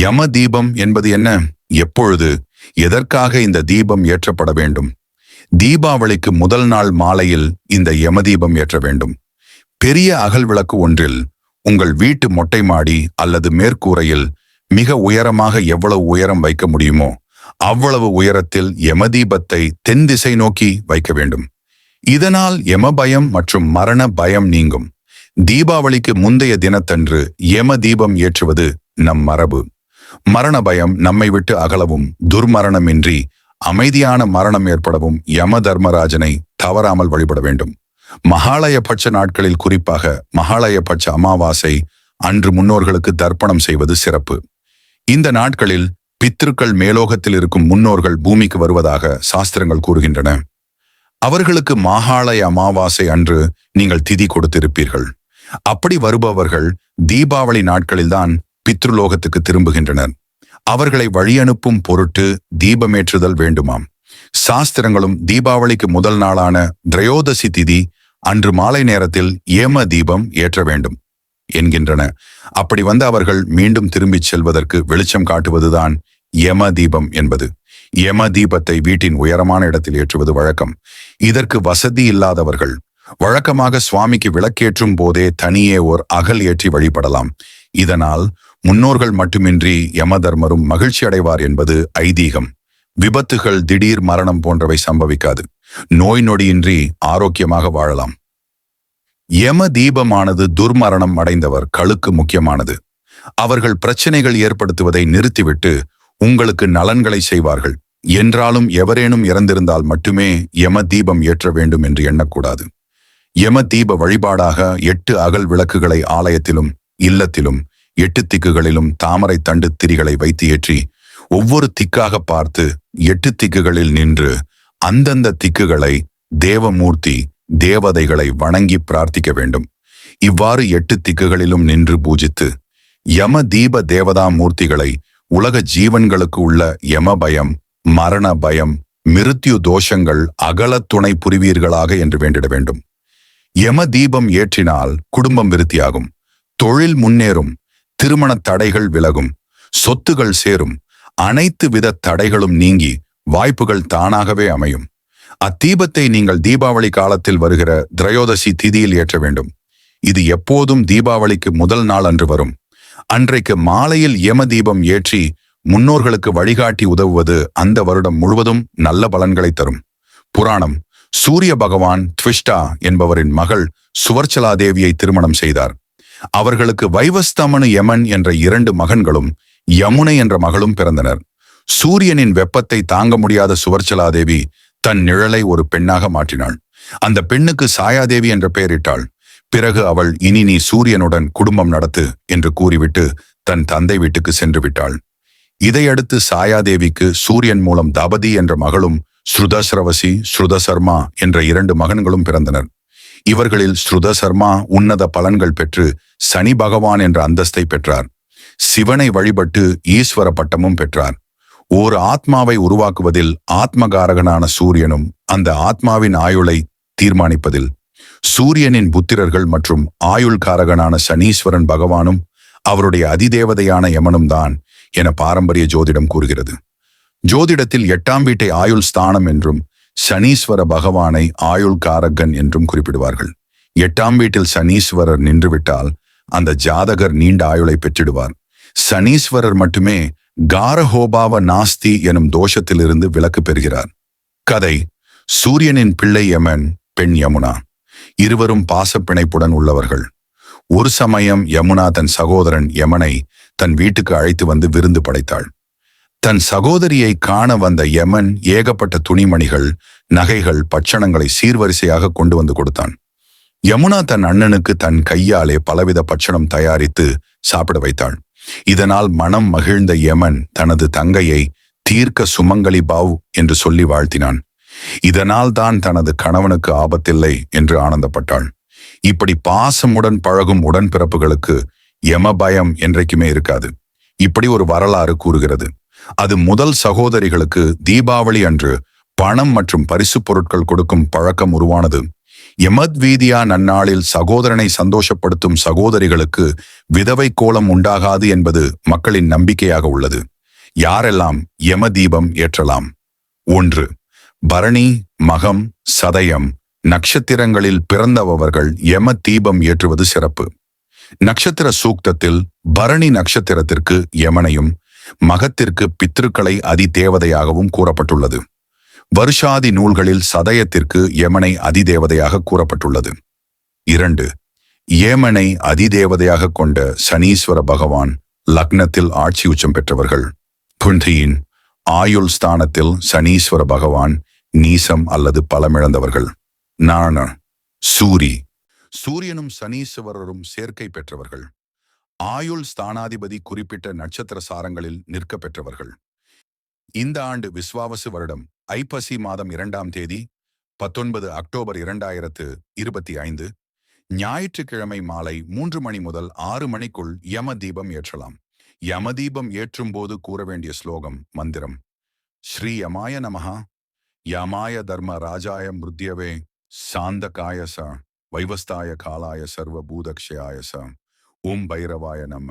யம தீபம் என்பது என்ன? எப்பொழுது, எதற்காக இந்த தீபம் ஏற்றப்பட வேண்டும்? தீபாவளிக்கு முதல் நாள் மாலையில் இந்த யம தீபம் ஏற்ற வேண்டும். பெரிய அகல் விளக்கு ஒன்றில் உங்கள் வீட்டு மொட்டை மாடி அல்லது மேற்கூரையில் மிக உயரமாக எவ்வளவு உயரம் வைக்க முடியுமோ அவ்வளவு உயரத்தில் யம தீபத்தை தென் திசை நோக்கி வைக்க வேண்டும். இதனால் யம பயம் மற்றும் மரண பயம் நீங்கும். தீபாவளிக்கு முந்தைய தினத்தன்று யம தீபம் ஏற்றுவது நம் மரபு. மரண பயம் நம்மை விட்டு அகலவும் துர்மரணமின்றி அமைதியான மரணம் ஏற்படவும் யம தர்மராஜனை தவறாமல் வழிபட வேண்டும். மகாலயபட்ச நாட்களில், குறிப்பாக மகாலயபட்ச அமாவாசை அன்று முன்னோர்களுக்கு தர்ப்பணம் செய்வது சிறப்பு. இந்த நாட்களில் பித்ருக்கள் மேலோகத்தில் இருக்கும் முன்னோர்கள் பூமிக்கு வருவதாக சாஸ்திரங்கள் கூறுகின்றன. அவர்களுக்கு மகாலய அமாவாசை அன்று நீங்கள் திதி கொடுத்திருப்பீர்கள். அப்படி வருபவர்கள் தீபாவளி நாட்களில்தான் பித்ருலோகத்துக்கு திரும்புகின்றனர். அவர்களை வழியனுப்பும் பொருட்டு தீபமேற்றுதல் வேண்டுமாம். சாஸ்திரங்களும் தீபாவளிக்கு முதல் நாளான திரையோதசி திதி அன்று மாலை நேரத்தில் யம தீபம் ஏற்ற வேண்டும் என்கின்றன. அப்படி வந்த அவர்கள் மீண்டும் திரும்பிச் செல்வதற்கு வெளிச்சம் காட்டுவதுதான் யம தீபம் என்பது. யம தீபத்தை வீட்டின் உயரமான இடத்தில் ஏற்றுவது வழக்கம். இதற்கு வசதி இல்லாதவர்கள் வழக்கமாக சுவாமிக்கு விளக்கேற்றும் போதே தனியே ஓர் அகல் ஏற்றி வழிபடலாம். இதனால் முன்னோர்கள் மட்டுமின்றி யம தர்மரும் மகிழ்ச்சி அடைவார் என்பது ஐதீகம். விபத்துகள், திடீர் மரணம் போன்றவை சம்பவிக்காது. நோய் நொடியின்றி ஆரோக்கியமாக வாழலாம். யம தீபமானது துர்மரணம் அடைந்தவர் களுக்கு முக்கியமானது. அவர்கள் பிரச்சனைகள் ஏற்படுத்துவதை நிறுத்திவிட்டு உங்களுக்கு நலன்களை செய்வார்கள். என்றாலும் எவரேனும் இறந்திருந்தால் மட்டுமே யம தீபம் ஏற்ற வேண்டும் என்று எண்ணக்கூடாது. யம தீப வழிபாடாக 8 அகல் விளக்குகளை ஆலயத்திலும் இல்லத்திலும் 8 திக்குகளிலும் தாமரை தண்டு திரிகளை வைத்து ஏற்றி ஒவ்வொரு திக்காக பார்த்து 8 திக்குகளில் நின்று அந்தந்த திக்குகளை தேவமூர்த்தி தேவதைகளை வணங்கி பிரார்த்திக்க வேண்டும். இவ்வாறு 8 திக்குகளிலும் நின்று பூஜித்து யம தீப தேவதா மூர்த்திகளை உலக ஜீவன்களுக்கு உள்ள யம பயம், மரண பயம், மிருத்யு தோஷங்கள் அகல துணை புரிவீர்களாக என்று வேண்டிட வேண்டும். யம தீபம் ஏற்றினால் குடும்பம் விருத்தியாகும், தொழில் முன்னேறும், திருமண தடைகள் விலகும், சொத்துகள் சேரும், அனைத்து வித தடைகளும் நீங்கி வாய்ப்புகள் தானாகவே அமையும். அத்தீபத்தை நீங்கள் தீபாவளி காலத்தில் வருகிற திரையோதசி திதியில் ஏற்ற வேண்டும். இது எப்போதும் தீபாவளிக்கு முதல் நாள் அன்று வரும். அன்றைக்கு மாலையில் யம தீபம் ஏற்றி முன்னோர்களுக்கு வழிகாட்டி உதவுவது அந்த வருடம் முழுவதும் நல்ல பலன்களை தரும். புராணம்: சூரிய பகவான் த்விஷ்டா என்பவரின் மகள் சுவர்ச்சலாதேவியை திருமணம் செய்தார். அவர்களுக்கு வைவஸ்தமனு யமன் என்ற 2 மகன்களும் யமுனை என்ற மகளும் பிறந்தனர். சூரியனின் வெப்பத்தை தாங்க முடியாத சுவர்ச்சலாதேவி தன் நிழலை ஒரு பெண்ணாக மாற்றினாள். அந்த பெண்ணுக்கு சாயாதேவி என்ற பெயரிட்டாள். பிறகு அவள், இனி நீ சூரியனுடன் குடும்பம் நடத்து என்று கூறிவிட்டு தன் தந்தை வீட்டுக்கு சென்று விட்டாள். இதையடுத்து சாயாதேவிக்கு சூரியன் மூலம் தபதி என்ற மகளும் ஸ்ருதஸ்ரவசி, ஸ்ருதசர்மா என்ற 2 மகன்களும் பிறந்தனர். இவர்களில் ஸ்ருதசர்மா உன்னத பலன்கள் பெற்று சனி பகவான் என்ற அந்தஸ்தை பெற்றார். சிவனை வழிபட்டு ஈஸ்வர பட்டமும் பெற்றார். ஓர் ஆத்மாவை உருவாக்குவதில் ஆத்மகாரகனான சூரியனும் அந்த ஆத்மாவின் ஆயுளை தீர்மானிப்பதில் சூரியனின் புத்திரர்கள் மற்றும் ஆயுள் காரகனான சனீஸ்வரன் பகவானும் அவருடைய அதிதேவதையான யமனும் தான் என பாரம்பரிய ஜோதிடம் கூறுகிறது. ஜோதிடத்தில் 8ஆம் வீட்டை ஆயுள் ஸ்தானம் என்றும் சனீஸ்வர பகவானை ஆயுள் காரகன் என்றும் குறிப்பிடுவார்கள். 8ஆம் வீட்டில் சனீஸ்வரர் நின்றுவிட்டால் அந்த ஜாதகர் நீண்ட ஆயுளை பெற்றிடுவார். சனீஸ்வரர் மட்டுமே காரஹோபாவ நாஸ்தி எனும் தோஷத்திலிருந்து விலக்கு பெறுகிறார். கதை: சூரியனின் பிள்ளை யமன், பெண் யமுனா. இருவரும் பாசப்பிணைப்புடன் உள்ளவர்கள். ஒரு சமயம் யமுனா தன் சகோதரன் யமனை தன் வீட்டுக்கு அழைத்து வந்து விருந்து படைத்தாள். தன் சகோதரியை காண வந்த யமன் ஏகப்பட்ட துணிமணிகள், நகைகள், பட்சணங்களை சீர்வரிசையாக கொண்டு வந்து கொடுத்தான். யமுனா தன் அண்ணனுக்கு தன் கையாலே பலவித பட்சணம் தயாரித்து சாப்பிட வைத்தாள். இதனால் மனம் மகிழ்ந்த யமன் தனது தங்கையை தீர்க்க சுமங்கலி பாவ் என்று சொல்லி வாழ்த்தினான். இதனால் தான் தனது கணவனுக்கு ஆபத்தில்லை என்று ஆனந்தப்பட்டாள். இப்படி பாசமுடன் பழகும் உடன்பிறப்புகளுக்கு யம பயம் என்றைக்குமே இருக்காது. இப்படி ஒரு வரலாறு கூறுகிறது. அது முதல் சகோதரிகளுக்கு தீபாவளி அன்று பணம் மற்றும் பரிசு பொருட்கள் கொடுக்கும் பழக்கம் உருவானது. யமத்வீதியா நன்னாளில் சகோதரனை சந்தோஷப்படுத்தும் சகோதரிகளுக்கு விதவை கோலம் உண்டாகாது என்பது மக்களின் நம்பிக்கையாக உள்ளது. யாரெல்லாம் யம தீபம் ஏற்றலாம்? 1. பரணி, மகம், சதயம் நட்சத்திரங்களில் பிறந்தவர்கள் யம தீபம் ஏற்றுவது சிறப்பு. நட்சத்திர சூக்தத்தில் பரணி நட்சத்திரத்திற்கு யமனையும் மகத்திற்கு பித்ருக்களை அதிதேவதையாகவும் கூறப்பட்டுள்ளது. வருஷாதி நூல்களில் சதயத்திற்கு யமனை அதிதேவதையாக கூறப்பட்டுள்ளது. 2. ஏமனை அதிதேவதையாக கொண்ட சனீஸ்வர பகவான் லக்னத்தில் ஆட்சி உச்சம் பெற்றவர்கள். குந்தியின் ஆயுள் ஸ்தானத்தில் சனீஸ்வர பகவான் நீசம் அல்லது பலமிழந்தவர்கள். நாண சூரியனும் சனீஸ்வரரும் சேர்க்கை பெற்றவர்கள். ஆயுள் ஸ்தானாதிபதி குறிப்பிட்ட நட்சத்திர சாரங்களில் நிற்க பெற்றவர்கள். இந்த ஆண்டு விஸ்வாவசு வருடம் ஐப்பசி மாதம் 2ஆம் தேதி 19 அக்டோபர் 2025 ஞாயிற்றுக்கிழமை மாலை 3 மணி முதல் 6 மணிக்குள் யம தீபம் ஏற்றலாம். யம தீபம் ஏற்றும் போது கூற வேண்டிய ஸ்லோகம் மந்திரம்: ஸ்ரீ யமாய நமஹா, யமாய தர்ம ராஜாய மிருத்யவே, சாந்தகாயச வைவஸ்தாய காலாய சர்வ பூதக்ஷயாயச, ஓம் பைரவாய நம.